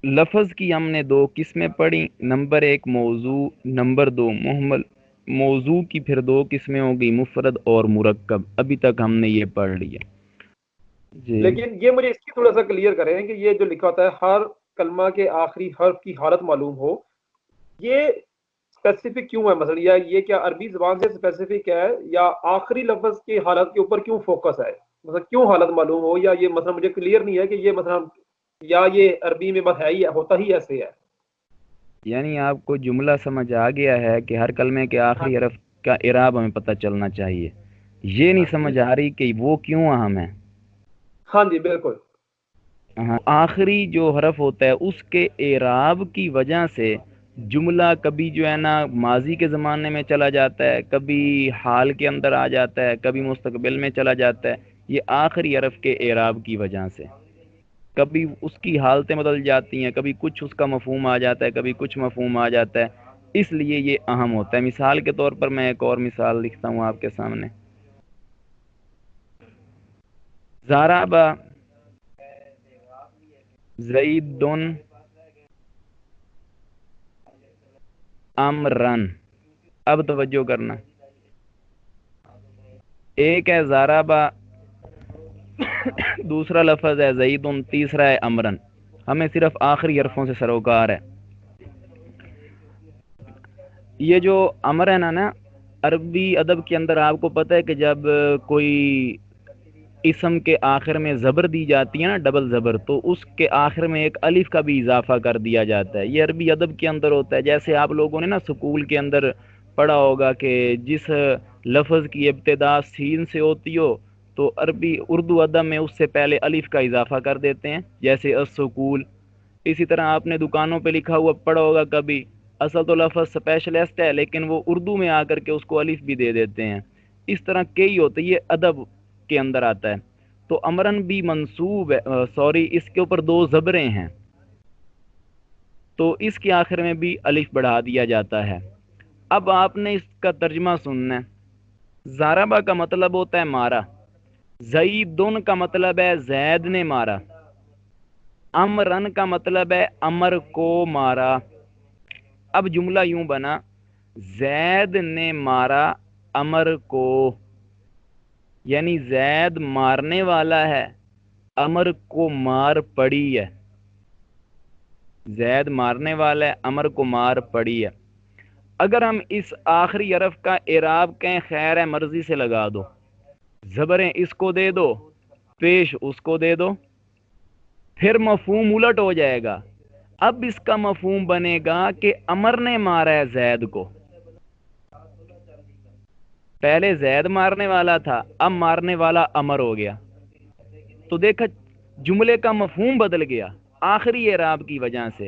لفظ کی ہم نے دو قسمیں پڑھی، نمبر ایک موضوع، نمبر دو محمل۔ موضوع کی پھر دو قسمیں ہو گئی، مفرد اور مرکب۔ ابھی تک ہم نے یہ پڑھ لیا جی۔ لیکن یہ مجھے اس کی تھوڑا سا کلیئر کریں کہ یہ جو لکھا ہوتا ہے ہر کلمہ کے آخری حرف کی حالت معلوم ہو، یہ اسپیسیفک کیوں ہے؟ مثلا یا یہ کیا عربی زبان سے اسپیسیفک ہے، یا آخری لفظ کی حالت کے اوپر کیوں فوکس ہے؟ مثلا کیوں حالت معلوم ہو، یا یہ مثلا مجھے کلیئر نہیں ہے کہ یہ مثلا، یا یہ عربی میں بس ہے ہی ہوتا ہی ایسے ہے؟ یعنی آپ کو جملہ سمجھ آ گیا ہے کہ ہر کلمے کے ہاں آخری جی، حرف کا اعراب ہمیں پتہ چلنا چاہیے، یہ نہیں ہاں جی، سمجھ آ رہی کہ وہ کیوں اہم ہے۔ ہاں جی بالکل۔ ہاں، آخری جو حرف ہوتا ہے اس کے اعراب کی وجہ سے جملہ کبھی جو ہے نا ماضی کے زمانے میں چلا جاتا ہے، کبھی حال کے اندر آ جاتا ہے، کبھی مستقبل میں چلا جاتا ہے، یہ آخری حرف کے اعراب کی وجہ سے۔ کبھی اس کی حالتیں بدل جاتی ہیں، کبھی کچھ اس کا مفہوم آ جاتا ہے، کبھی کچھ مفہوم آ جاتا ہے، اس لیے یہ اہم ہوتا ہے۔ مثال کے طور پر میں ایک اور مثال لکھتا ہوں آپ کے سامنے۔ ضرب زید امرن۔ اب توجہ کرنا، ایک ہے ضرب، دوسرا لفظ ہے زید، تیسرا ہے امرن۔ ہمیں صرف آخری حرفوں سے سروکار ہے۔ یہ جو امر ہے نا عربی ادب کے اندر آپ کو پتہ ہے کہ جب کوئی اسم کے آخر میں زبر دی جاتی ہے نا، ڈبل زبر، تو اس کے آخر میں ایک الف کا بھی اضافہ کر دیا جاتا ہے۔ یہ عربی ادب کے اندر ہوتا ہے۔ جیسے آپ لوگوں نے نا سکول کے اندر پڑھا ہوگا کہ جس لفظ کی ابتدا سین سے ہوتی ہو تو عربی اردو ادب میں اس سے پہلے الف کا اضافہ کر دیتے ہیں، جیسے السکول۔ اسی طرح آپ نے دکانوں پہ لکھا ہوا پڑھا ہوگا کبھی، اصل تو لفظ اسپیشلسٹ ہے لیکن وہ اردو میں آ کر کے اس کو الف بھی دے دیتے ہیں۔ اس طرح کئی ہوتے، یہ ادب کے اندر آتا ہے۔ تو امرن بھی منصوب ہے، سوری، اس کے اوپر دو زبریں ہیں تو اس کے آخر میں بھی الف بڑھا دیا جاتا ہے۔ اب آپ نے اس کا ترجمہ سننا ہے۔ ضربہ کا مطلب ہوتا ہے مارا، زیدن کا مطلب ہے زید نے مارا، امرن کا مطلب ہے امر کو مارا۔ اب جملہ یوں بنا، زید نے مارا امر کو، یعنی زید مارنے والا ہے، امر کو مار پڑی ہے۔ زید مارنے والا ہے، امر کو مار پڑی ہے۔ اگر ہم اس آخری حرف کا اعراب کہیں خیر ہے مرضی سے لگا دو، زبریں اس کو دے دو، پیش اس کو دے دو، پھر مفہوم الٹ ہو جائے گا۔ اب اس کا مفہوم بنے گا کہ امر نے مارا ہے زید کو۔ پہلے زید مارنے والا تھا، اب مارنے والا امر ہو گیا، تو دیکھا جملے کا مفہوم بدل گیا آخری اعراب کی وجہ سے۔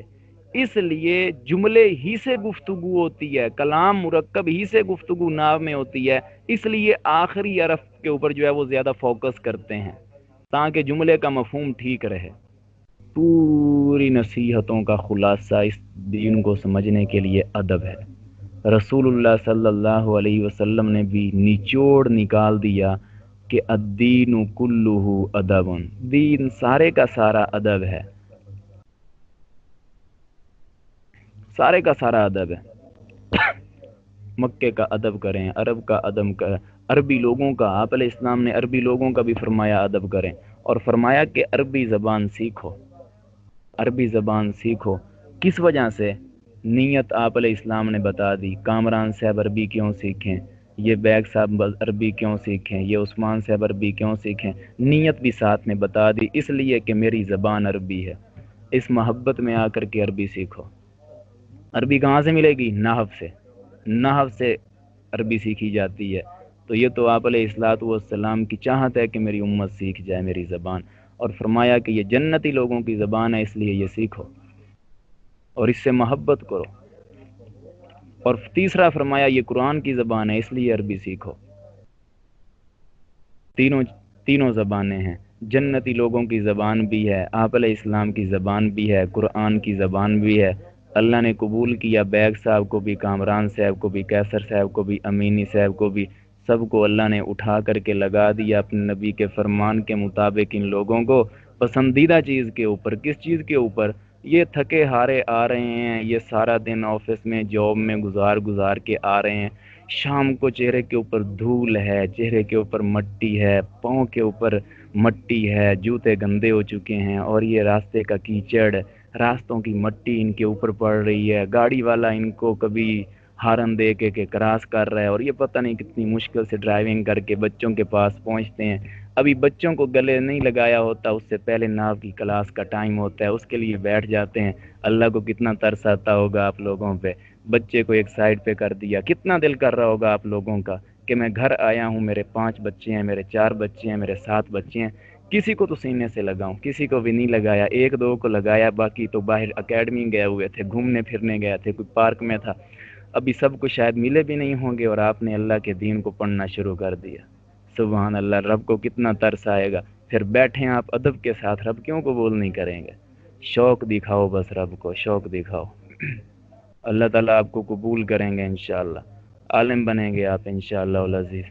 اس لیے جملے ہی سے گفتگو ہوتی ہے، کلام مرکب ہی سے گفتگو ناو میں ہوتی ہے، اس لیے آخری حرف کے اوپر جو ہے وہ زیادہ فوکس کرتے ہیں تاکہ جملے کا مفہوم ٹھیک رہے۔ پوری نصیحتوں کا خلاصہ اس دین کو سمجھنے کے لیے ادب ہے۔ رسول اللہ صلی اللہ علیہ وسلم نے بھی نچوڑ نکال دیا کہ الدین کلہ ادب، دین سارے کا سارا ادب ہے، سارے کا سارا ادب ہے۔ مکے کا ادب کریں، عرب کا ادب کریں، عربی لوگوں کا، آپ علیہ السلام نے عربی لوگوں کا بھی فرمایا ادب کریں، اور فرمایا کہ عربی زبان سیکھو، عربی زبان سیکھو۔ کس وجہ سے؟ نیت آپ علیہ السلام نے بتا دی۔ کامران صاحب عربی کیوں سیکھیں، یہ بیگ صاحب عربی کیوں سیکھیں، یہ عثمان صاحب عربی کیوں سیکھیں، نیت بھی ساتھ میں بتا دی، اس لیے کہ میری زبان عربی ہے، اس محبت میں آ کر کے عربی سیکھو۔ عربی کہاں سے ملے گی؟ نحو سے، نحو سے عربی سیکھی جاتی ہے۔ تو یہ تو آپ علیہ السلام کی چاہت ہے کہ میری امت سیکھ جائے میری زبان، اور فرمایا کہ یہ جنتی لوگوں کی زبان ہے اس لیے یہ سیکھو اور اس سے محبت کرو۔ اور تیسرا فرمایا یہ قرآن کی زبان ہے اس لیے عربی سیکھو۔ تینوں زبانیں ہیں، جنتی لوگوں کی زبان بھی ہے، آپ علیہ السلام کی زبان بھی ہے، قرآن کی زبان بھی ہے۔ اللہ نے قبول کیا بیگ صاحب کو بھی، کامران صاحب کو بھی، کیسر صاحب کو بھی، امینی صاحب کو بھی، سب کو اللہ نے اٹھا کر کے لگا دیا اپنے نبی کے فرمان کے مطابق ان لوگوں کو پسندیدہ چیز کے اوپر۔ کس چیز کے اوپر؟ یہ تھکے ہارے آ رہے ہیں، یہ سارا دن آفس میں جاب میں گزار کے آ رہے ہیں، شام کو چہرے کے اوپر دھول ہے، چہرے کے اوپر مٹی ہے، پاؤں کے اوپر مٹی ہے، جوتے گندے ہو چکے ہیں، اور یہ راستے کا کیچڑ، راستوں کی مٹی ان کے اوپر پڑ رہی ہے، گاڑی والا ان کو کبھی ہارن دے کے کراس کر رہا ہے، اور یہ پتہ نہیں کتنی مشکل سے ڈرائیونگ کر کے بچوں کے پاس پہنچتے ہیں۔ ابھی بچوں کو گلے نہیں لگایا ہوتا، اس سے پہلے ناو کی کلاس کا ٹائم ہوتا ہے، اس کے لیے بیٹھ جاتے ہیں۔ اللہ کو کتنا ترس آتا ہوگا آپ لوگوں پہ، بچے کو ایک سائڈ پہ کر دیا، کتنا دل کر رہا ہوگا آپ لوگوں کا کہ میں گھر آیا ہوں، میرے 5 بچے ہیں، میرے 4 بچے ہیں، میرے 7 بچے ہیں، کسی کو تو سینے سے لگاؤں، کسی کو بھی نہیں لگایا، 1-2 کو لگایا، باقی تو باہر اکیڈمی گئے ہوئے تھے، گھومنے پھرنے گئے تھے، کوئی پارک میں تھا۔ ابھی سب کو شاید ملے بھی نہیں ہوں گے، اور آپ نے اللہ کے دین کو پڑھنا شروع کر دیا۔ سبحان اللہ، رب کو کتنا ترس آئے گا۔ پھر بیٹھیں آپ ادب کے ساتھ، رب کیوں قبول نہیں کریں گے؟ شوق دکھاؤ، بس رب کو شوق دکھاؤ، اللہ تعالیٰ آپ کو قبول کریں گے انشاءاللہ، عالم بنیں گے آپ انشاءاللہ العزیز۔